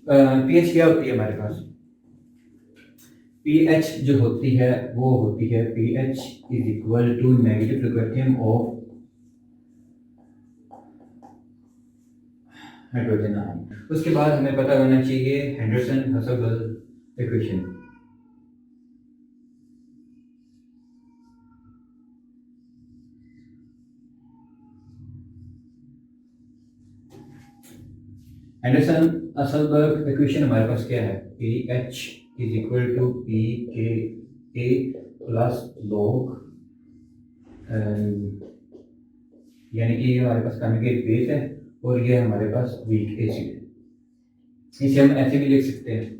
PH क्या होती है हमारे पास? पीएच जो होती है वो होती है pH is equal to negative logarithm of hydrogen ion. उसके बाद हमें पता होना चाहिए Henderson Hasselbalch equation. Henderson Hasselbalch equation हमारे पास क्या है? P H is equal to p K a plus log, यानी कि ये हमारे पास कॉन्जुगेट बेस है और ये हमारे पास वीक एसिड है। इसे हम ऐसे भी लिख सकते हैं,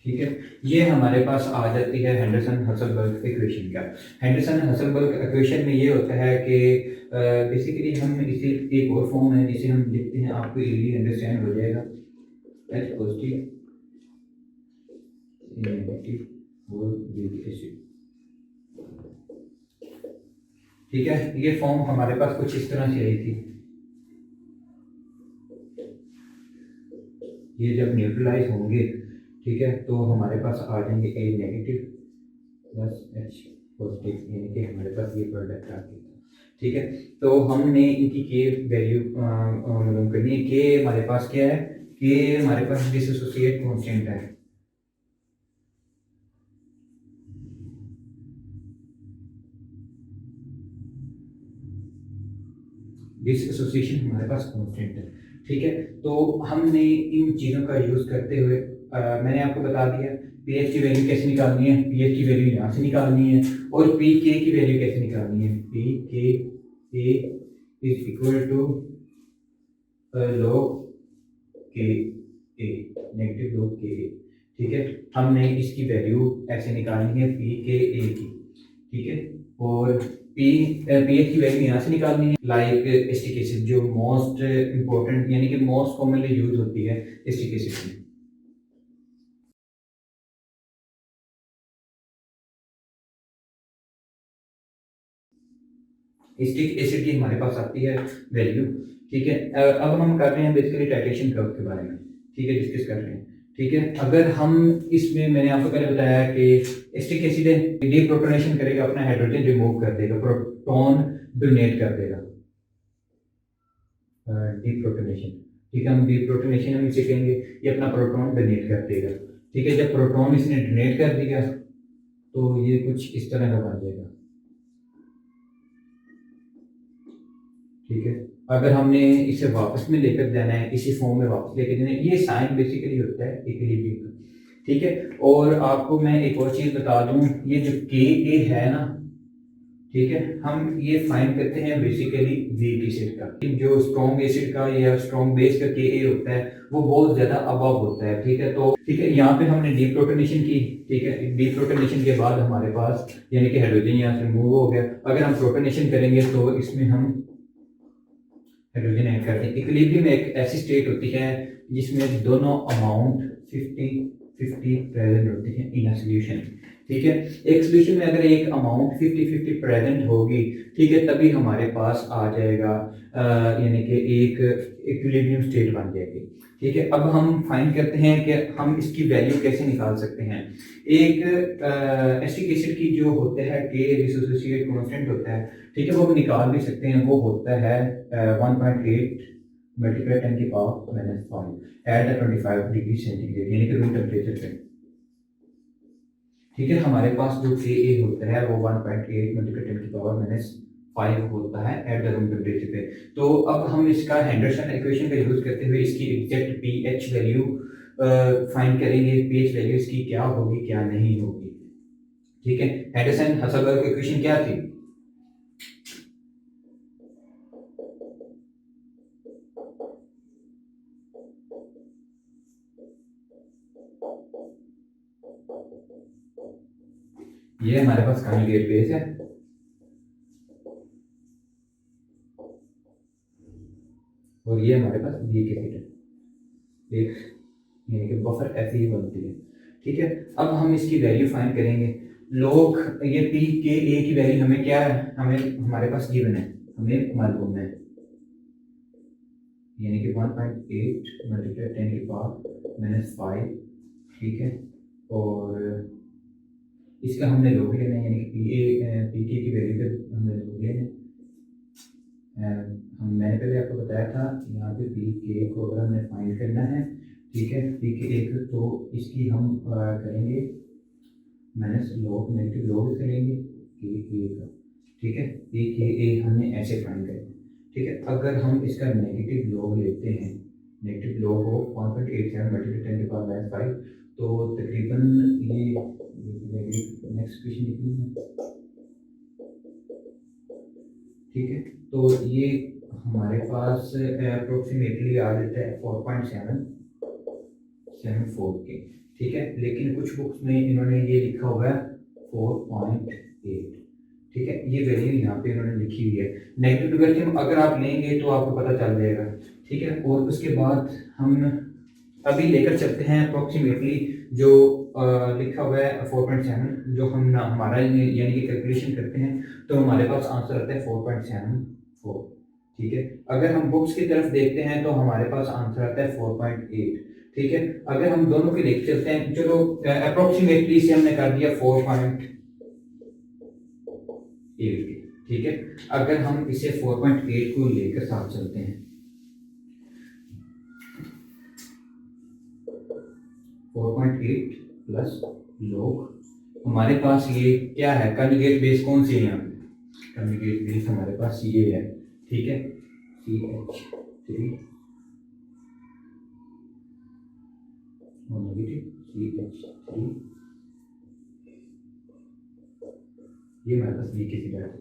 ठीक है। ये हमारे पास आ जाती है हेंडरसन हसलबर्ग इक्वेशन का। हेंडरसन हसलबर्ग इक्वेशन में ये होता है कि बेसिकली हम इसे एक और फॉर्म है जिसे हम लिखते हैं, आपको इजीली अंडरस्टैंड हो जाएगा। एच पॉजिटिव नेगेटिव और वीक एसिड। ठीक है, ये फॉर्म हमारे पास कुछ इस तरह से आई थी। ये जब न्यूट्रलाइज होंगे, ठीक है, तो हमारे पास आ जाएंगे ए नेगेटिव प्लस एच पॉजिटिव, यानी कि हमारे पास ये प्रोडक्ट आ गया। ठीक है, तो हमने इनकी के वैल्यू मालूम करनी है। के हमारे पास क्या है? के हमारे पास डिसोसिएट कांस्टेंट है। डिसोसिएशन हमारे पास कांस्टेंट है। ठीक है, तो हमने इन चीज़ों का यूज़ करते हुए मैंने आपको बता दिया पीएच की वैल्यू कैसे निकालनी है। पीएच की वैल्यू यहाँ से निकालनी है। और पी के की वैल्यू कैसे निकालनी है? P K A is equal to log के ए, नेगेटिव log के ए। ठीक है, हमने इसकी वैल्यू ऐसे निकालनी है पी के ए की। ठीक है, और पी एच की वैल्यू यहाँ से निकालनी है, लाइक एसिटिक एसिड जो मोस्ट इंपॉर्टेंट यानी कि मोस्ट कॉमनली यूज होती है एसिटिक एसिड में। एसिटिक एसिड की हमारे पास आती है वैल्यू। ठीक है, अब हम कर रहे हैं बेसिकली टाइट्रेशन कर्व के बारे में। ठीक है, डिस्कस कर रहे हैं। ठीक है, अगर हम इसमें मैंने आपको पहले बताया कि एसिटिक एसिड है, डीप्रोटोनेशन करेगा, अपना हाइड्रोजन रिमूव कर देगा, प्रोटॉन डोनेट कर देगा। डीप्रोटोनेशन, ठीक है, हम डीप्रोटोनेशन हम इसे कहेंगे, ये अपना प्रोटॉन डोनेट कर देगा। ठीक है, जब प्रोटॉन इसने डोनेट कर दिया तो ये कुछ इस तरह का बन जाएगा। ठीक है, अगर हमने इसे वापस में लेकर जाना है, इसी फॉर्म में वापस लेकर जाना है, ये साइन बेसिकली होता है इक्विलिब्रियम का। ठीक है, और आपको मैं एक और चीज बता दूं, ये जो के ए है ना, ठीक है, हम ये फाइंड करते हैं बेसिकली वीक एसिड का। जो स्ट्रॉन्ग एसिड का या स्ट्रॉन्ग बेस का के ए होता है वो बहुत ज्यादा अबव होता है। ठीक है, तो ठीक है, यहाँ पे हमने डीप्रोटोनेशन की। ठीक है, डीप्रोटोनेशन के बाद हमारे पास यानी कि हाइड्रोजन यहाँ से रिमूव हो गया। अगर हम प्रोटोनेशन करेंगे तो इसमें हम हाइड्रोजन ऐड करते हैं। इक्विलिब्रियम में एक ऐसी स्टेट होती है जिसमें दोनों अमाउंट 50-50 प्रेजेंट होते हैं इन सोल्यूशन। ठीक है, एक सोल्यूशन में अगर एक अमाउंट 50-50 प्रेजेंट होगी, ठीक है, तभी हमारे पास आ जाएगा यानी कि एक इक्विलिब्रियम स्टेट बन जाएगी। ठीक है, अब हम फाइंड करते हैं कि हम इसकी वैल्यू कैसे निकाल सकते हैं। एक एसिटिक एसिड की जो होता है के डिसोसिएट कांस्टेंट होता है, ठीक है, वो हम निकाल भी सकते हैं। वो होता है 1.8 मल्टीप्लाई 10 की power minus 5 at 25 degree centigrade, यानी कि रूम टेम्परेचर पे। ठीक है, हमारे पास जो के ए होता है वो 1.8 मल्टीप्लाई 10 की पावर माइनस 5 होता है एट द रूम टेम्परेचर पे। तो अब हम इसका हेंडरसन इक्वेशन का यूज करते हुए इसकी एग्जैक्ट पीएच वैल्यू फाइंड करेंगे। पीएच वैल्यू इसकी क्या होगी क्या नहीं होगी। ठीक है, हेंडरसन हसलबर्ग इक्वेशन क्या थी? ये हमारे पास कॉन्जुगेट बेस है। और ये हमारे पास वीक एसिड है, एक यानी कि बफर ऐसी ही बनती है। ठीक है, अब हम इसकी वैल्यू फाइंड करेंगे। लोग ये पी के ए की वैल्यू हमें क्या है, हमें हमारे पास गिवन है, हमें मालूम है, यानी कि 1.8 मल्टीप्लाई 10 की पावर -5। ठीक है, और इसका हमने लोग लेना है, यानी कि पी के की वैल्यू का हमने लोग लेना है। मैंने पहले आपको बताया था, यहाँ पे पी के को अगर हमने फाइंड करना है, ठीक है, पी के एक तो इसकी हम करेंगे माइनस लॉग, नेगेटिव लॉग करेंगे के ए का। ठीक है, पी के ए हमने ऐसे फाइंड करना है। ठीक है, अगर हम इसका नेगेटिव लॉग लेते हैं, नेगेटिव लॉग हो 1.87 मल्टीप्लाई 10 की पावर -5, तो तकरीबन ये नेक्स्ट क्वेश्चन लिखनी है। ठीक है, तो ये हमारे पास अप्रोक्सीमेटली आ जाता है 4.774 के। ठीक है, लेकिन कुछ बुक्स में इन्होंने ये लिखा हुआ है 4.8। ठीक है, ये वैल्यू यहाँ पे इन्होंने लिखी हुई है। नेगेटिव लोगरिथम अगर आप लेंगे तो आपको पता चल जाएगा। ठीक है, और उसके बाद हम अभी लेकर चलते हैं अप्रोक्सीमेटली जो लिखा हुआ है 4.7, जो हम ना हमारा यानी कि कैलकुलेशन करते हैं तो हमारे पास आंसर आता है 4.74। ठीक है, अगर हम बुक्स की तरफ देखते हैं तो हमारे पास आंसर आता है 4.8। ठीक है, अगर हम दोनों की लेकर चलते हैं, चलो अप्रोक्सीमेटली से हमने कर दिया 4.8। ठीक है, अगर हम इसे 4.8 को लेकर साथ चलते हैं, 4.8 प्लस लॉग, हमारे पास ये क्या है, कंजुगेट बेस कौन सी है यहाँ पे, कंजुगेट बेस हमारे पास ये है। ठीक है, CH3 और नेगेटिव CH3, ये हमारे पास वीक एसिड होता है।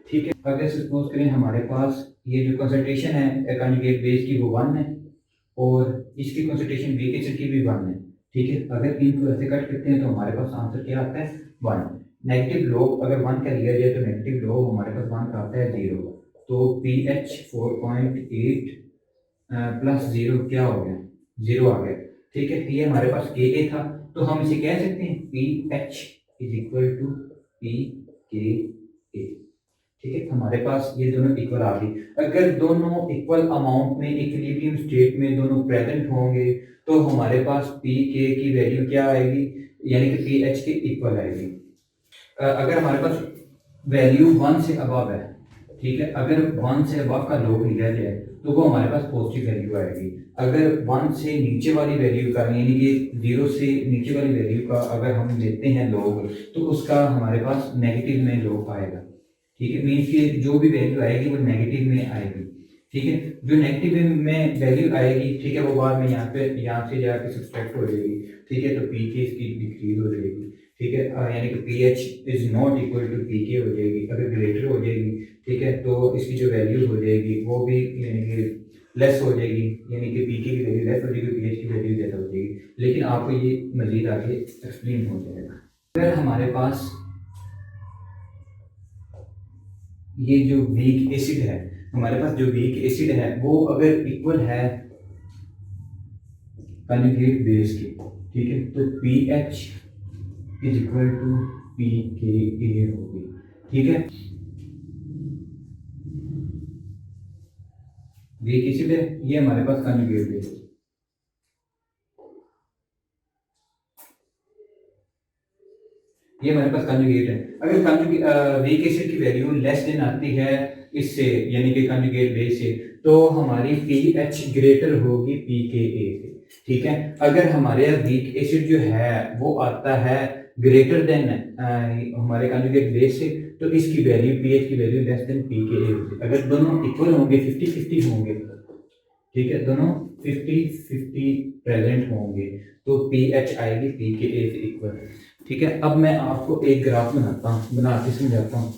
ठीक है, अगर सपोज करें हमारे पास ये जो कंसंट्रेशन है कंजुगेट बेस की वो 1 है, और इसकी कंसंट्रेशन वीक एसिड की भी 1 है। ठीक है, अगर इनको ऐसे कट करते हैं तो हमारे पास आंसर क्या आता है 1। नेगेटिव लॉग अगर 1 का लिया जाए तो नेगेटिव लॉग हमारे पास 1 का आता है 0। तो पी एच 4.8 प्लस 0 क्या हो गया, 0 आ गया। ठीक है, ये हमारे पास के ए था, तो हम इसे कह सकते हैं p H is equal to p K a. ठीक है, हमारे पास ये दोनों इक्वल आ गई। अगर दोनों इक्वल अमाउंट में इक्विलिब्रियम स्टेट में दोनों प्रेजेंट होंगे तो हमारे पास पी के की वैल्यू क्या आएगी, यानी कि पी एच के इक्वल आएगी। अगर हमारे पास वैल्यू 1 से अबव है, ठीक है, अगर 1 से अबव का लॉग लिया जाए तो वो हमारे पास पॉजिटिव वैल्यू आएगी। अगर 1 से नीचे वाली वैल्यू का, यानी कि 0 से नीचे वाली वैल्यू का अगर हम लेते हैं लॉग, तो उसका हमारे पास नेगेटिव में लॉग आएगा। ठीक है, मीन्स कि जो भी वैल्यू आएगी वो नेगेटिव में आएगी। ठीक है, जो नेगेटिव में वैल्यू आएगी, ठीक है, वो बाद में यहाँ से जाके सब्सट्रैक्ट हो जाएगी। ठीक है, तो पी के इसकी डिक्रीज हो जाएगी। ठीक है, यानी कि p H is not equal to p K हो जाएगी। अगर ग्रेटर हो जाएगी, ठीक है, तो इसकी जो वैल्यू हो जाएगी वो भी यानी कि लेस हो जाएगी, यानी कि पी के की वैल्यू लेस हो जाएगी, पी एच की वैल्यू ज़्यादा हो जाएगी। लेकिन आपको ये मजीद आगे एक्सप्लेन हो जाएगा। अगर हमारे पास ये जो वीक एसिड है, हमारे पास जो वीक एसिड है वो अगर इक्वल है कंजुगेट बेस की, ठीक है, तो p H is equal to p K a होगी। ठीक है, वीक एसिड है, ये हमारे पास कंजुगेट बेस है। ये हमारे पास कंजुगेट है। अगर कंजुगेट वीक एसिड की वैल्यू लेस देन आती है इससे, यानी कि कंजुगेट बेस से, तो हमारी पी एच ग्रेटर होगी पी के ए से। ठीक है, अगर हमारे वीक एसिड जो है वो आता है ग्रेटर देन हमारे कंजुगेट बेस से, तो इसकी वैल्यू पी एच की value less than P K a होगी। अगर दोनों इक्वल होंगे, 50-50 होंगे, ठीक है, दोनों 50-50 प्रेजेंट होंगे, तो पी एच आएगी पी के ए से इक्वल। ठीक है, अब मैं आपको एक ग्राफ बना के समझाता हूँ।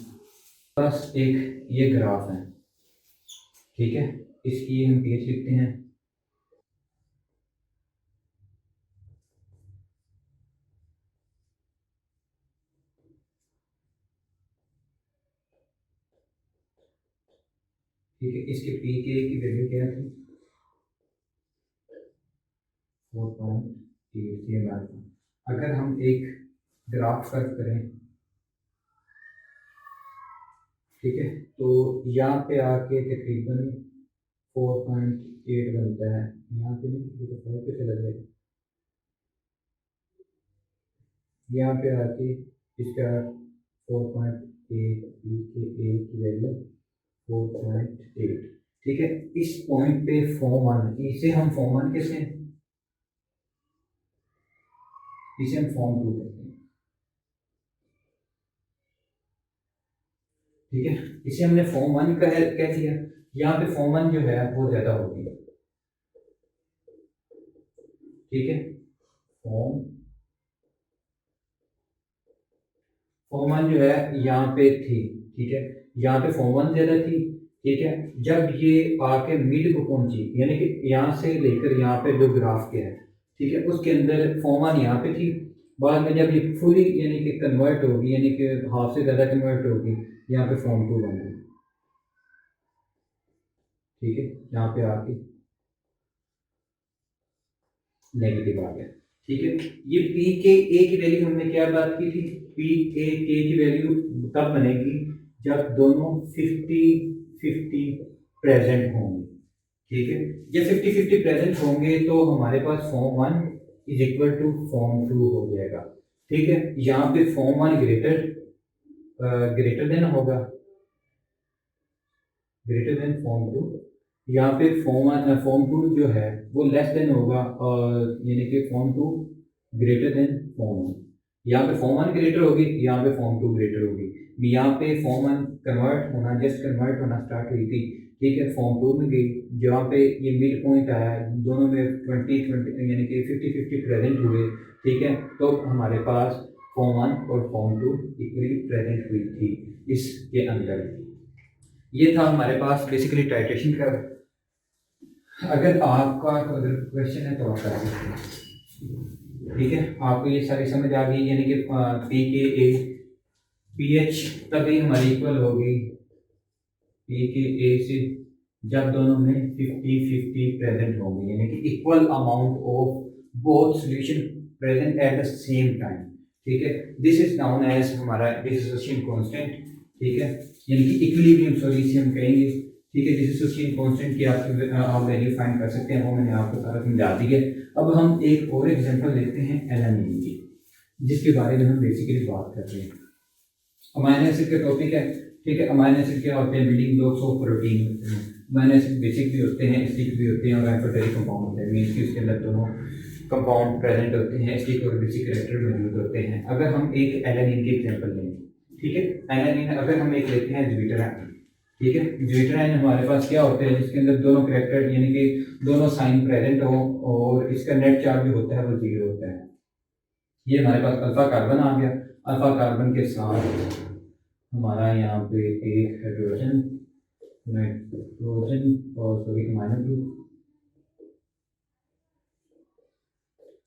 बस एक ये ग्राफ है, ठीक है, इसकी हम पीएच लिखते हैं। ठीक है, इसके पी के की वैल्यू क्या थी, 4.8 ये हमारे पास। अगर हम एक ग्राफ कर्व करें, ठीक है, तो यहाँ पे आके तकरीबन 4.8 बनता है, यहाँ पे नहीं, ये तो 5 पे चला जाएगा, यहाँ पे आके इसका 4.8 की वैल्यू 4.8, ठीक है। इस पॉइंट पे फॉर्म वन, इसे हम फॉर्म वन कैसे, इसे हम फॉर्म टू कहते हैं, ठीक है। इसे हमने फॉर्म वन कह दिया, यहाँ पे फॉर्म वन जो है वो ज़्यादा होगी, ठीक है। फॉर्म फॉर्म वन जो है यहाँ पे थी, ठीक है, यहाँ पे फॉर्म वन ज़्यादा थी, ठीक है। जब ये आके मिड को पहुंची, यानी कि यहाँ से लेकर यहाँ पे जो ग्राफ के है, ठीक है, उसके अंदर फॉर्म वन यहाँ पे थी, बाद में जब ये फुली यानी कि कन्वर्ट होगी, यानी कि हाफ से ज़्यादा कन्वर्ट होगी, यहाँ पे फॉर्म टू बन गई, ठीक है। यहाँ पे आके नेगेटिव आ गया, ठीक है। ये पी के ए की वैल्यू हमने क्या बात की थी, पी ए के की वैल्यू तब बनेगी जब दोनों 50-50 प्रेजेंट होंगे, ठीक है। जब 50-50 प्रेजेंट होंगे तो हमारे पास form one is equal to form two हो जाएगा, ठीक है। यहाँ पे फॉर्म वन ग्रेटर देन होगा, ग्रेटर देन फॉर्म टू, यहाँ पे फॉर्म टू जो है वो लेस देन होगा, और यानी कि form two greater than form one, यहाँ पे फॉर्म वन ग्रेटर होगी, यहाँ पे फॉर्म टू ग्रेटर होगी। यहाँ पे फॉर्म वन जस्ट कन्वर्ट होना स्टार्ट हुई थी, ठीक है, फॉर्म टू में गई, जहाँ पे ये मिड पॉइंट आया, दोनों में 20-20 यानी कि 50-50 प्रेजेंट हुए, ठीक है। तो हमारे पास फॉर्म वन और फॉर्म टू इक्वली प्रेजेंट हुई थी इसके अंदर। ये था हमारे पास बेसिकली टाइट्रेशन का। अगर आपका अगर क्वेश्चन है तो आप कर सकते हैं, ठीक है। आपको ये सारी समझ आ गई, यानी कि P K A P H तभी हमारी इक्वल होगी पी के ए से जब दोनों में 50-50 प्रेजेंट होंगे, यानी कि equal amount of both solution present at the same time, ठीक है। दिस इज नाउन एज हमारा डिसोसिएशन कांस्टेंट, ठीक है, यानी कि इक्विलिब्रियम, सॉरी इसे हम कहेंगे, ठीक है। डिसोसिएशन कांस्टेंट की आप वैल्यू फाइंड कर सकते हैं, वो मैंने आपको सारा समझा दिया। अब हम एक और एग्जांपल लेते हैं एलानिन की, जिसके बारे में हम बेसिकली बात कर रहे हैं। अमाइनो एसिड का टॉपिक है, ठीक है। अमाइनो एसिड क्या होते हैं, बिल्डिंग ब्लॉक्स ऑफ प्रोटीन होते हैं। अमाइनो एसिड बेसिक भी होते हैं, एसिडिक भी होते हैं, और एम्फोटेरिक कंपाउंड होते हैं, मींस कि उसके अंदर दोनों कंपाउंड प्रेजेंट होते हैं, एसिडिक और बेसिक कैरेक्टर मौजूद होते हैं। अगर हम एक एलानिन की एग्जांपल लें, ठीक है, एलानिन अगर हम एक लेते हैं ज़्विटराइन, ठीक है, ज़्विटराइन हमारे पास क्या होते हैं, जिसके अंदर दोनों कैरेक्टर यानी कि दोनों साइन प्रेजेंट हो, और इसका नेट चार्ज जो होता है वो 0 होता है। ये हमारे पास अल्फा कार्बन आ गया, अल्फा कार्बन के साथ हमारा यहाँ पे एक हाइड्रोजन, नाइट्रोजन और sorry amino group,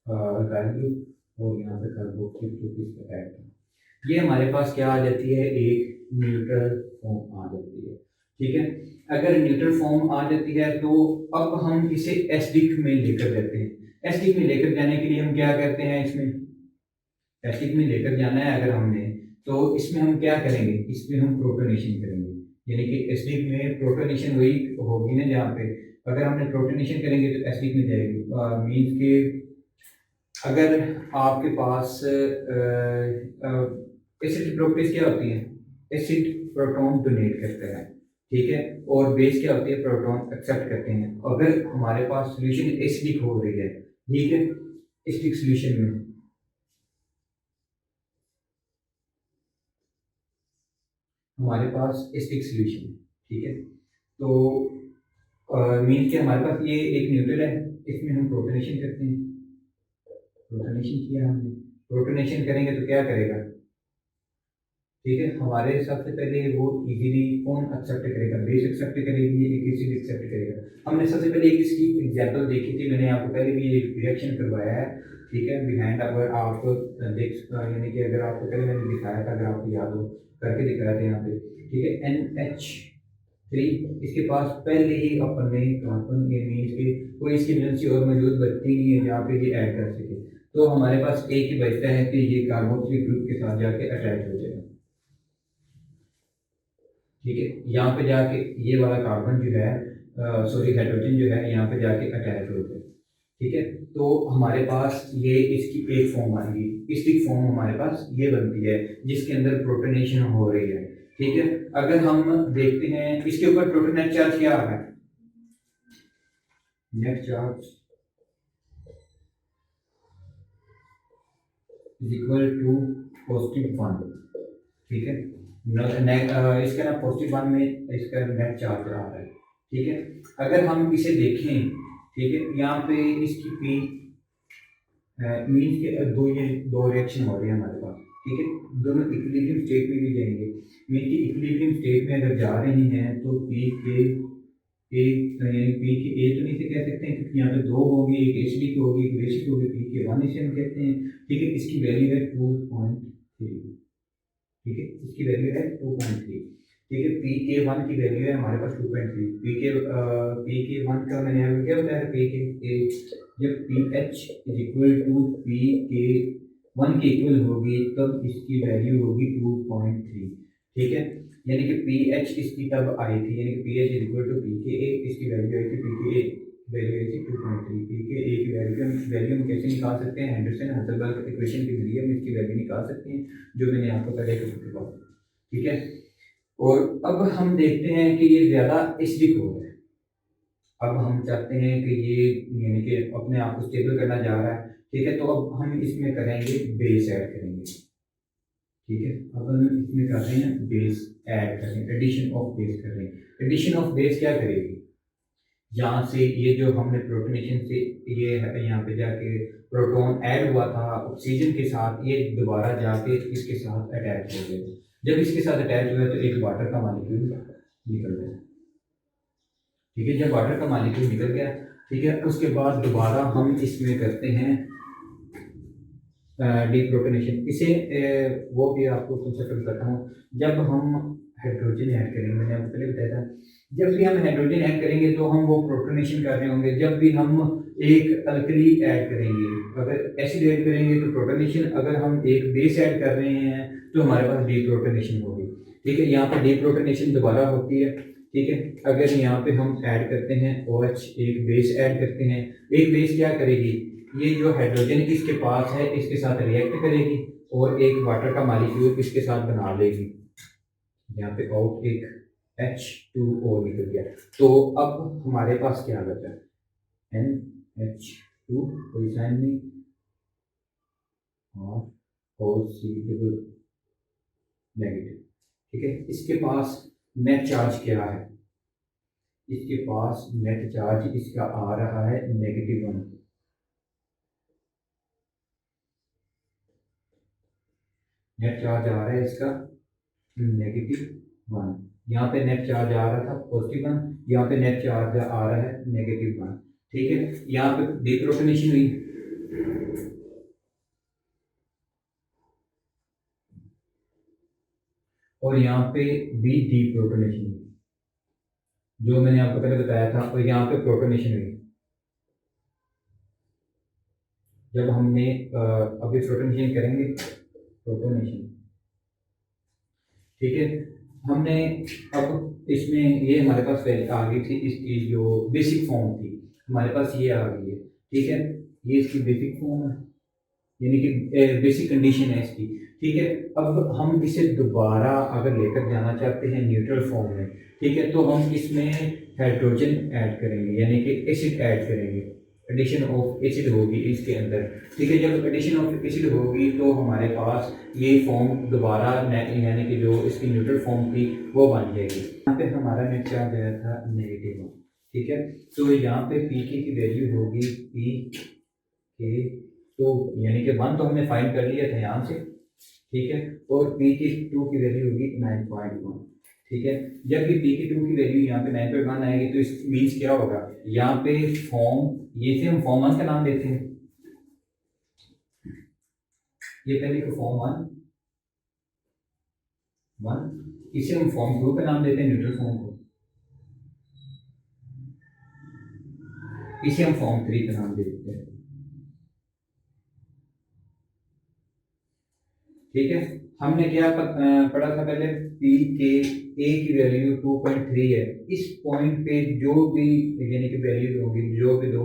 alkyl group, और यहाँ पे कार्बोक्सिल ग्रुप इसका ऐड है। ये हमारे पास क्या आ जाती है, एक न्यूट्रल फॉर्म आ जाती है, ठीक है। अगर न्यूट्रल फॉर्म आ जाती है तो अब हम इसे एसिडिक में लेकर जाते हैं। एसिडिक में लेकर जाने के लिए हम क्या करते हैं, इसमें एसिडिक में लेकर जाना है अगर हमने, तो इसमें हम क्या करेंगे, इसमें हम प्रोटोनेशन करेंगे, यानी कि एसिडिक में प्रोटोनेशन वही होगी ना, जहाँ पे अगर हमने प्रोटोनेशन करेंगे तो एसिडिक में जाएगी, मीन्स के अगर आपके पास एसिड प्रॉपर्टीज क्या होती हैं, एसिड प्रोटॉन डोनेट करता है, ठीक है, और बेस क्या होती है, प्रोटॉन एक्सेप्ट करते हैं। अगर हमारे पास सोल्यूशन एसिडिक हो रही है, ठीक है, एसिडिक सोल्यूशन में हमारे पास एसिडिक सोल्यूशन है, ठीक है, तो मीन के हमारे पास ये एक न्यूट्रल है, इसमें हम प्रोटोनेशन करते हैं, प्रोटोनेशन किया हमने, प्रोटोनेशन करेंगे तो क्या करेगा, ठीक है, हमारे हिसाब से पहले वो इजीली कौन एक्सेप्ट करेगा, बेस एक्सेप्ट करेगी, एक एसिड एक्सेप्ट करेगा। हमने सबसे पहले एक इसकी एग्जांपल देखी थी, मैंने आपको पहले भी ये रिएक्शन करवाया है, ठीक है, बिहाइंड, अगर आप देख यानी कि अगर आपको पहले मैंने दिखाया था, अगर आपको याद हो करके दिखाया था यहाँ पे, ठीक है, NH 3, इसके पास पहले ही अपन ने कार्बन ये मीन्स के कोई इसकी वैलेंसी और मौजूद बचती नहीं है जहाँ पे ये ऐड कर सके, तो हमारे पास एक ही बचता है कि ये कार्बोक्सिलिक ग्रुप के साथ जाके अटैच हो जाएगा। ठीक है, यहाँ पे जाके ये वाला कार्बन जो है सॉरी हाइड्रोजन जो है यहाँ पे जाके अटैच हो जाएगा। ठीक है, तो हमारे पास ये इसकी एक फॉर्म आएगी, इसकी फॉर्म हमारे पास ये बनती है जिसके अंदर प्रोटोनेशन हो रही है। ठीक है, अगर हम देखते हैं इसके ऊपर प्रोटोनेट चार्ज क्या आ रहा है, net charge is equal to +1। ठीक है, इसका ना +1 में इसका नेट चार्ज आ रहा है। ठीक है, अगर हम इसे देखें, ठीक है, यहाँ पे इसकी पी मीन्स के दो रिएक्शन हो रहे हैं हमारे पास। ठीक है, दोनों इक्विलिब्रियम स्टेट में भी जाएंगे। मीन की इक्विलिब्रियम स्टेट में अगर जा रहे हैं तो पी के ए यानी पी के ए तो नहीं से कह सकते हैं क्योंकि यहाँ पे दो होगी, एक एसिडिक होगी एक बेसिक होगी, पी के 1 इसे हम कहते हैं। ठीक है, इसकी वैल्यू है 2.3। ठीक है, इसकी वैल्यू है 2.3। ठीक है, पी के 1 की वैल्यू है हमारे पास 2.3। पी के 1 का मैंने यहाँ पे क्या बताया, पी के ए जब p H is equal to p K 1 के इक्वल होगी तब इसकी वैल्यू होगी 2.3। ठीक है, यानी कि पी एच इसकी तब आई थी, यानी कि p H is equal to p K a, इसकी वैल्यू आई थी पी के ए वैल्यू आई थी 2.3। पी के ए की वैल्यू हम कैसे निकाल सकते हैं, हेंडरसन हसलबर्ग इक्वेशन के जरिए हम इसकी वैल्यू निकाल सकते हैं, जो मैंने आपको पहले के बाद। ठीक है, और अब हम देखते हैं कि ये ज़्यादा एसिडिक हो रहा है। अब हम चाहते हैं कि ये यानी कि अपने आप को स्टेबल करना जा रहा है। ठीक है, तो अब हम इसमें करेंगे बेस ऐड करेंगे। ठीक है, अब हम इसमें करते हैं बेस ऐड करेंगे, एडिशन ऑफ बेस कर रहे हैं। एडिशन ऑफ बेस क्या करेगी, यहाँ से ये जो हमने प्रोटोनेशन से ये यहाँ पे जाके प्रोटॉन ऐड हुआ था ऑक्सीजन के साथ, ये दोबारा जाके इसके साथ अटैच हो गए। जब इसके साथ अटैच हुआ तो एक वाटर का मॉलिक्यूल निकल गया। ठीक है, जब वाटर का मॉलिक्यूल निकल गया, ठीक है, उसके बाद दोबारा हम इसमें करते हैं डीप्रोटोनेशन। इसे वो भी आपको कंसेप्ट बताता हूँ। जब हम हाइड्रोजन ऐड करेंगे, मैंने आपको पहले बताया था, जब भी हम हाइड्रोजन ऐड करेंगे तो हम वो प्रोटोनेशन कर रहे होंगे। जब भी हम एक अल्कली ऐड करेंगे, अगर एसिड ऐड करेंगे तो प्रोटोनेशन, अगर हम एक बेस ऐड कर रहे हैं तो हमारे पास डीप्रोटोनेशन होगी। ठीक है, यहाँ पर डीप्रोटोनेशन दोबारा होती है। ठीक है, अगर यहाँ पे हम ऐड करते हैं OH, एक बेस ऐड करते हैं, एक बेस क्या करेगी, ये जो हाइड्रोजन इसके पास है इसके साथ रिएक्ट करेगी और एक वाटर का मॉलिक्यूल इसके साथ बना लेगी। यहाँ पे आउट एक H2O निकल गया। तो अब हमारे पास क्या बचा, NH2 कोई साइन नहीं और OC नेगेटिव। ठीक है, इसके पास नेट चार्ज क्या है, इसके पास नेट चार्ज इसका आ रहा है -1। नेट चार्ज आ रहा है इसका -1। यहाँ पे नेट चार्ज आ रहा था +1, यहाँ पे नेट चार्ज आ रहा है -1। ठीक है, यहाँ पे डीप्रोटोनेशन हुई, और यहाँ पे भी डीप्रोटोनेशन हुई, जो मैंने आपको पहले बताया था, और यहाँ पे प्रोटोनेशन हुई। जब हमने अभी प्रोटोनेशन करेंगे, प्रोटोनेशन, ठीक है, हमने अब इसमें ये हमारे पास पहले आ गई थी, इसकी जो बेसिक फॉर्म थी हमारे पास ये आ गई है। ठीक है, ये इसकी बेसिक फॉर्म है, यानी कि बेसिक कंडीशन है इसकी। ठीक है, अब हम इसे दोबारा अगर लेकर जाना चाहते हैं न्यूट्रल फॉर्म में, ठीक है, तो हम इसमें हाइड्रोजन ऐड करेंगे, यानी कि एसिड ऐड करेंगे, एडिशन ऑफ एसिड होगी इसके अंदर। ठीक है, जब एडिशन ऑफ एसिड होगी तो हमारे पास ये फॉर्म दोबारा यानी कि जो इसकी न्यूट्रल फॉर्म थी वो बन जाएगी। यहाँ पे हमारा नेट चार्ज आया था -1। ठीक है, तो यहाँ पे पी की वैल्यू होगी पी के, तो यानी कि 1 तो हमने फाइंड कर लिया था यहाँ से। ठीक है, और पी की 2 की वैल्यू होगी 9.1। ठीक है, जब भी पी की 2 की वैल्यू यहाँ पे 9.1 आएगी तो इस मीन्स क्या होगा, यहाँ पे फॉर्म, ये से हम फॉर्म 1 का नाम देते हैं, ये पहले को फॉर्म 1, इसे हम फॉर्म 2 का नाम देते हैं, न्यूट्रल फॉर्म को। इसे हम फॉर्म 3 का नाम दे देते हैं। ठीक है, हमने क्या पढ़ा था पहले, पी के ए की वैल्यू 2.3 है। इस पॉइंट पे जो भी यानी कि वैल्यूज होंगी, जो भी दो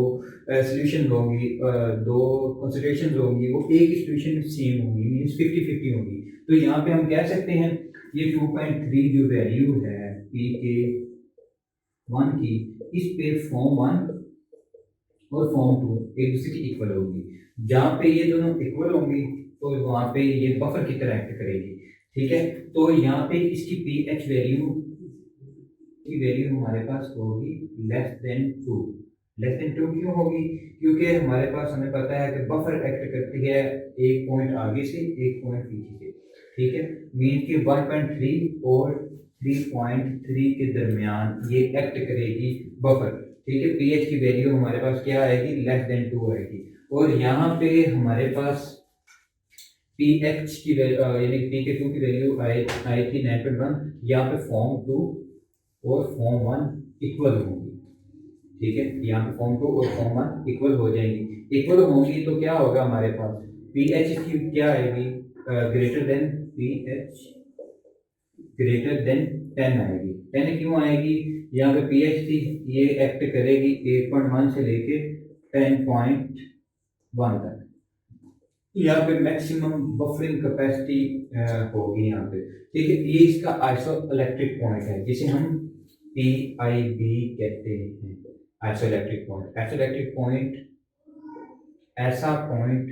सोल्यूशन होंगी, दो कंसिडरेशन होंगी, वो एक ही सोल्यूशन सेम होंगी, मीन्स 50-50 होंगी। तो यहाँ पे हम कह सकते हैं ये 2.3 जो वैल्यू है पी के 1 की, इस पे फॉर्म 1 और फॉर्म 2 एक दूसरे की इक्वल होगी। जहाँ पे ये दोनों इक्वल होंगी तो वहाँ पे ये बफर की तरह एक्ट करेगी। ठीक है, तो यहाँ पे इसकी पी एच वैल्यू की वैल्यू हमारे पास होगी लेस देन 2। लेस देन 2 क्यों होगी? क्योंकि हमारे पास, हमें पता है कि बफर एक्ट करती है एक पॉइंट आगे से एक पॉइंट पीछे से। ठीक है, मीन के 1.3 और 3.3 के दरमियान ये एक्ट करेगी बफर। ठीक है, पीएच की वैल्यू हमारे पास क्या आएगी? लेस देन 2 आएगी। और यहाँ पे हमारे पास पी एच की यानी पी के 2 की वैल्यू आई थी 9.1। यहाँ पे फॉर्म 2 और फॉर्म 1 इक्वल होंगी। ठीक है, यहाँ पे फॉर्म 2 और फॉर्म 1 इक्वल हो जाएंगी। इक्वल होंगी तो क्या होगा हमारे पास? पी एच की क्या आएगी? Greater than P H greater than 10 आएगी। 10 क्यों आएगी? यहाँ पे पी एच थी, ये एक्ट करेगी 8.1 से लेके 10.1 तक। यहाँ पे मैक्सिमम बफरिंग कैपेसिटी होगी यहाँ पे। ठीक है, ये इसका आइसो इलेक्ट्रिक पॉइंट है जिसे हम पी आई बी कहते हैं। Iso electric point, iso electric point ऐसा पॉइंट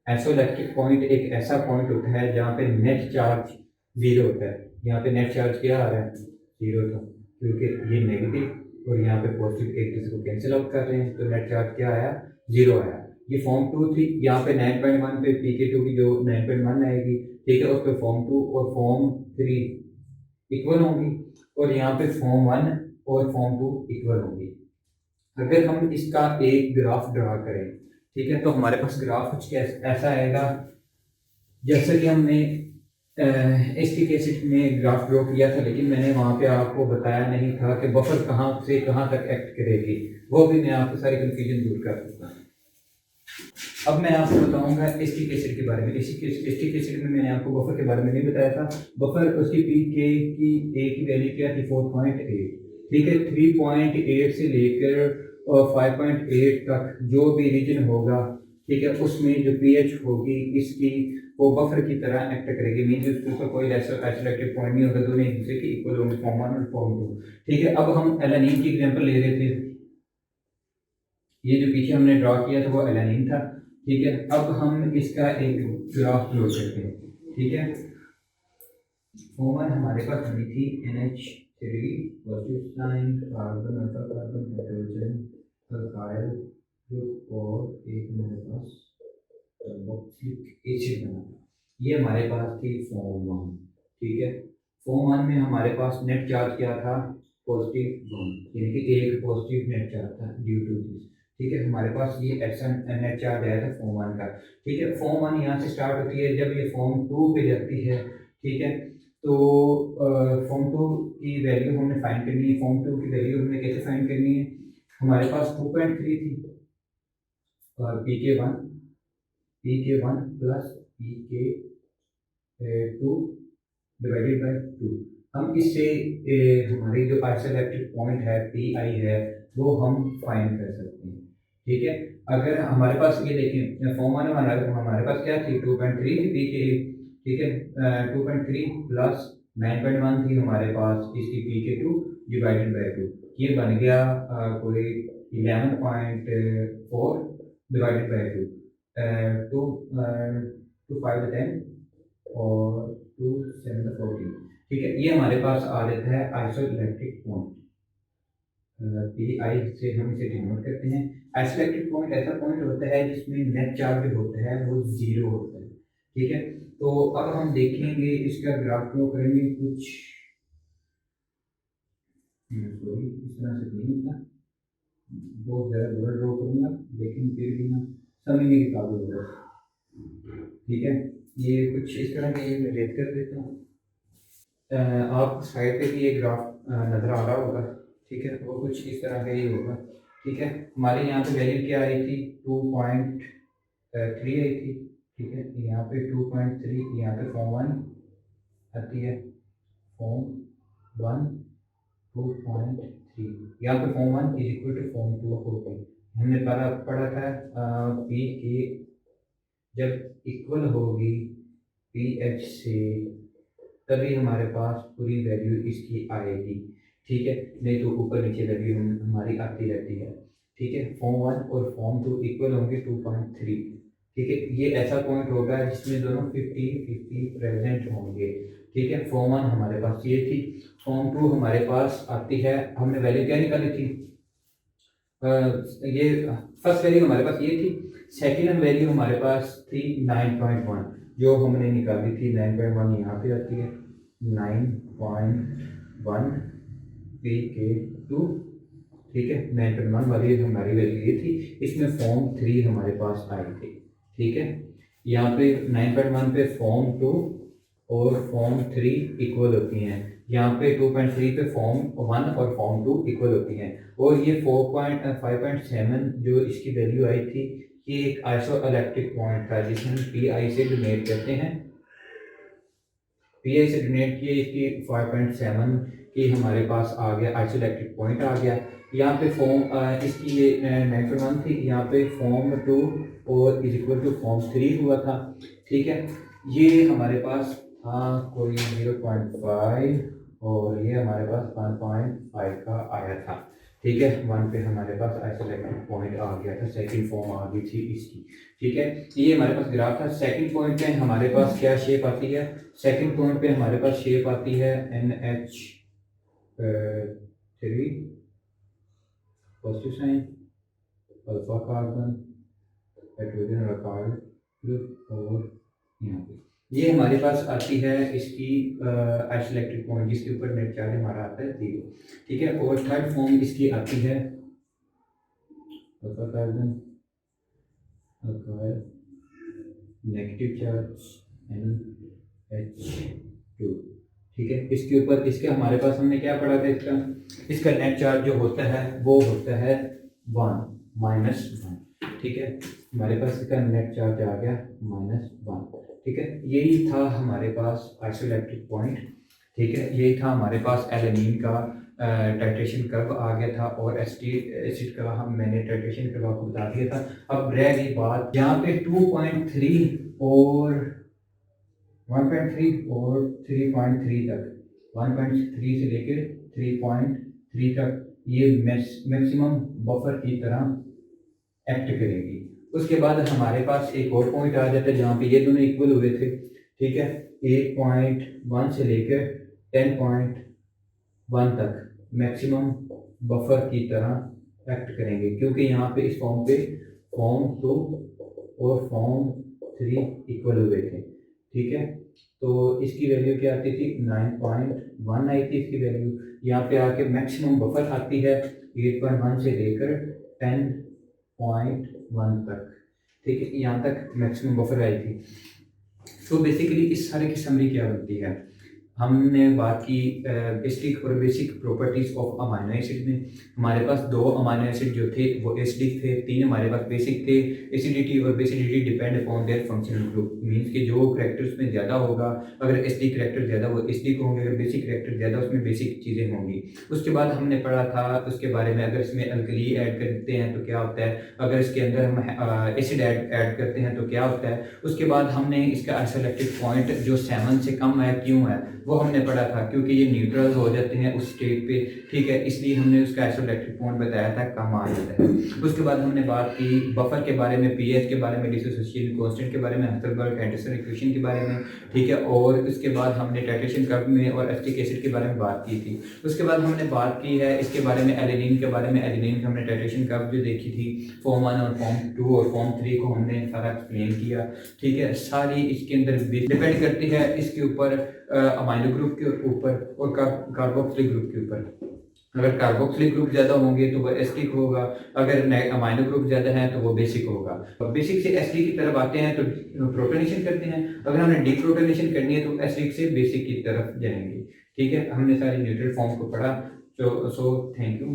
आइसोइलेक्ट्रिक पॉइंट एक ऐसा पॉइंट होता है जहाँ पे नेट चार्ज जीरो होता है। यहाँ पे नेट चार्ज क्या आ रहा है? जीरो था, क्योंकि ये नेगेटिव और यहाँ पे पॉजिटिव एक दूसरे को कैंसिल आउट कर रहे हैं, तो नेट चार्ज क्या आया? जीरो आया। ये फॉर्म 2 थी, यहाँ पे 9.1 पे पी के 2 की जो 9.1 आएगी, ठीक है, उस पर फॉर्म 2 और फॉर्म 3 इक्वल होंगी, और यहाँ पे फॉर्म 1 और फॉर्म 2 इक्वल होंगी। अगर हम इसका एक ग्राफ ड्रा करें, ठीक है, तो हमारे पास ग्राफ कुछ ऐसा आएगा जैसे कि हमने एसिटिक एसिड में ग्राफ ड्रॉ किया था, लेकिन मैंने वहाँ पे आपको बताया नहीं था कि बफर कहाँ से कहाँ तक एक्ट करेगी। वो भी मैं आपको सारी कंफ्यूजन दूर कर दूँगा। अब मैं आपको बताऊंगा एसिटिक एसिड के बारे में। एसिटिक एसिड में मैंने आपको बफर के बारे में नहीं बताया था। बफर उसकी पी के की ए की वैल्यू क्या थी? 4.8। ठीक है, 3.8 से लेकर 5.8 तक जो भी रीजन होगा, ठीक है, उसमें जो पीएच होगी इसकी, वो बफर की तरह एक्ट करेगी। मीन उसके ऊपर कोई आइसोलेक्टिव पॉइंट नहीं होगा, दोनों एक दूसरे के इक्वल होंगे, फॉर्म 1 और फॉर्म 2। ठीक है, अब हम एलानीन की एग्जांपल ले रहे थे। ये जो पीछे हमने ड्रॉ किया था वो एलानीन था। ठीक है, अब हम इसका एक ग्राफ ड्रॉ करते हैं। ठीक है, फॉर्म 1 हमारे पास बनी थी NH3 positive sign, carbon alpha carbon hydrogen alkyl group, और एक हमारे पास कार्बोक्सिलिक एसिड बना था। ये हमारे पास थी फॉर्म 1। ठीक है, फॉर्म 1 में हमारे पास नेट चार्ज क्या था? पॉजिटिव 1, यानी कि एक पॉजिटिव नेट चार्ज था ड्यू टू दिस। ठीक है, हमारे पास ये एक्शन नेट चार्ज आया था फॉर्म 1 का। ठीक है, फॉर्म 1 यहाँ से स्टार्ट होती है, जब ये फॉर्म 2 पे जाती है, ठीक है, तो फॉर्म 2 की वैल्यू हमने फाइंड करनी है। फॉर्म 2 की वैल्यू हमने कैसे फाइंड करनी है? हमारे पास 2.3 थी, और पी के वन प्लस पी के 2 डिवाइडेड बाय 2। हम इससे हमारी जो आइसोइलेक्ट्रिक पॉइंट है पी आई है वो हम फाइंड कर सकते हैं। ठीक है, अगर हमारे पास ये देखें फॉर्म 1 हमारे पास क्या थी? 2.3 थी पी के। ठीक है, 2.3 प्लस 9.1 थी हमारे पास इसकी पी के 2 डिवाइडेड बाय 2। ये बन गया कोई 11.4 डिवाइडेड बाय 2। टू 5 10 और 2 7 14। ठीक है, ये हमारे पास आ जाता है आइसोइलेक्ट्रिक पॉइंट। पी आई से हम इसे डिनोट करते हैं। आइसोइलेक्ट्रिक पॉइंट ऐसा पॉइंट होता है जिसमें नेट चार्ज जो होता है वो जीरो होता है। ठीक है, तो अब हम देखेंगे इसका ग्राफ ड्रॉ करेंगे कुछ सॉरी इस तरह से नहीं था, बहुत ज़्यादा बुरा ड्रॉ करूँगा, लेकिन फिर भी हम समझने के काबिल होगा। ठीक है, ये कुछ इस तरह के मैं रेट कर देता हूँ। आपको साइड पे भी ये ग्राफ नज़र आ रहा होगा, ठीक है, वो कुछ इस तरह का ही होगा, ठीक है। हमारे यहाँ पे वैल्यू क्या आई थी, 2.3 आई थी, ठीक है। यहाँ पे 2.3, यहाँ पे फॉर्म 1 आती है, फॉर्म 1 2.3, यहाँ पे form 1 is equal to form 2 हो गई। हमने पढ़ा था पी के जब इक्वल होगी पी एच से तभी हमारे पास पूरी वैल्यू इसकी आएगी, ठीक है। नहीं तो ऊपर नीचे वैल्यू हमारी आती रहती है, ठीक है। फॉर्म 1 और फॉर्म 2 इक्वल होंगे 2.3, ठीक है। ये ऐसा पॉइंट होगा जिसमें दोनों 50-50 प्रेजेंट होंगे, ठीक है। फॉर्म 1 हमारे पास ये थी, फॉर्म 2 हमारे पास आती है, हमने वैल्यू क्या निकाली थी, ये फर्स्ट वैल्यू हमारे पास ये थी, सेकेंड वैल्यू हमारे पास थी 9.1 जो हमने निकाली थी, 9.1 यहाँ पे आती है, 9.1 पी के 2, ठीक है। 9.1 वाली हमारी वैल्यू ये थी, इसमें फॉर्म 3 हमारे पास आई थी, ठीक है। यहाँ पे 9.1 पे फॉर्म 2 और फॉर्म 3 इक्वल होती हैं, यहाँ पे 2.3 पे फॉर्म 1 और फॉर्म 2 इक्वल होती हैं, और ये 5.7 जो इसकी वैल्यू आई थी, ये एक आइसो इलेक्ट्रिक पॉइंट था जिसे हम पी आई से डोनेट करते हैं, पी आई से डोनेट किए, इसकी 5.7 की हमारे पास आ गया आइसो इलेक्ट्रिक पॉइंट आ गया। यहाँ पे फॉर्म इसकी ये 9.1 थी, यहाँ पे फॉर्म 2 और इज इक्वल टू फॉर्म 3 हुआ था, ठीक है। ये हमारे पास था कोई 0.5 और ये हमारे पास 1.5 का आया था, ठीक है। 1 पे हमारे पास आइसोलेटेड पॉइंट आ गया था, सेकंड फॉर्म आ गई थी इसकी, ठीक है। ये हमारे पास ग्राफ था। सेकंड पॉइंट पे हमारे पास क्या शेप आती है, सेकंड पॉइंट पे हमारे पास शेप आती है NH3 positive sign, alpha carbon, hydrogen और कार्बन ग्रुप, और यहाँ पे ये हमारे पास आती है इसकी आइसोइलेक्ट्रिक पॉइंट जिसके ऊपर नेट चार्ज हमारा आता है 0, ठीक है। और थर्ड फॉर्म इसकी आती है alpha carbon, alkyl, negative charge NH2, ठीक है। इसके ऊपर इसके हमारे पास हमने क्या पढ़ा था, इसका नेट चार्ज जो होता है वो होता है 1 -1, ठीक है। हमारे पास इसका नेट चार्ज आ गया -1, ठीक है। यही था हमारे पास आइसोइलेक्ट्रिक पॉइंट, ठीक है। यही था हमारे पास एलेनीन का टाइट्रेशन कर्व आ गया था, और एसिड का मैंने टाइट्रेशन कर्व आपको बता दिया था। अब रह गई बात यहाँ पे 2.3 और 1.3 और 3.3 तक, 1.3 से लेकर 3.3 तक ये मैक्सिमम बफर की तरह एक्ट करेगी। उसके बाद हमारे पास एक और पॉइंट आ जाता है जहाँ पे ये दोनों इक्वल हुए थे, ठीक है। 8.1 से लेकर 10.1 तक मैक्सिमम बफर की तरह एक्ट करेंगे, क्योंकि यहाँ पे इस फॉर्म पे फॉर्म 2 और फॉर्म 3 इक्वल हुए थे, ठीक है। तो इसकी वैल्यू क्या आती थी, 9.1 आई थी इसकी वैल्यू। यहाँ पे आके मैक्सिमम बफर आती है 8.1 से लेकर 10.1 तक, ठीक है। यहाँ तक मैक्सिमम बफर आई थी। तो बेसिकली इस सारे की समरी क्या बनती है, हमने बात की बेसिक और basic properties of amino acid में। हमारे पास 2 अमाइनो एसिड जो थे वो एसिडिक थे, 3 हमारे पास बेसिक थे। एसिडिटी और basicity depend upon their functional group, means कि जो करैक्टर उसमें ज़्यादा होगा, अगर एसिडिक करैक्टर ज़्यादा वो एसिडिक होंगे, अगर बेसिक करैक्टर ज़्यादा उसमें बेसिक चीज़ें होंगी। उसके बाद हमने पढ़ा था उसके बारे में, अगर इसमें अल्कली ऐड करते हैं तो क्या होता है, अगर इसके अंदर हम एसिड ऐड करते हैं तो क्या होता है। उसके बाद हमने इसका आइसोइलेक्ट्रिक पॉइंट जो 7 से कम है क्यों है वो हमने पढ़ा था, क्योंकि ये न्यूट्रल हो जाते हैं उस स्टेट पे, ठीक है। इसलिए हमने उसका आइसोइलेक्ट्रिक पॉइंट बताया था, कम आ जाता है। उसके बाद हमने बात की बफर के बारे में, पीएच के बारे में, डिसोसिएशन कांस्टेंट के बारे में, हसलबर्ग एंडरसन इक्वेशन के बारे में, ठीक है। और उसके बाद हमने टाइट्रेशन कर्व में और एसिटिक एसिड के बारे में बात की थी। उसके बाद हमने बात की है इसके बारे में एलेनिन के बारे में। एलेनिन हमने टाइट्रेशन कर्व जो देखी थी, फॉर्म 1 और फॉर्म 2 और फॉर्म 3 को हमने सारा एक्सप्लेन किया, ठीक है। सारी इसके अंदर डिपेंड करती है इसके ऊपर अमाइनो ग्रुप के ऊपर और कार्बोक्सिलिक ग्रुप के ऊपर, अगर कार्बोक्सिलिक ग्रुप ज़्यादा होंगे तो वो एसिडिक होगा, अगर अमाइनो ग्रुप ज़्यादा है तो वो बेसिक होगा। बेसिक से एसिडिक की तरफ आते हैं तो प्रोटोनेशन करते हैं, अगर हमने डीप्रोटोनेशन करनी है तो एसिडिक से बेसिक की तरफ जाएंगे। ठीक है, हमने सारी न्यूट्रल फॉर्म को पढ़ा। So thank you.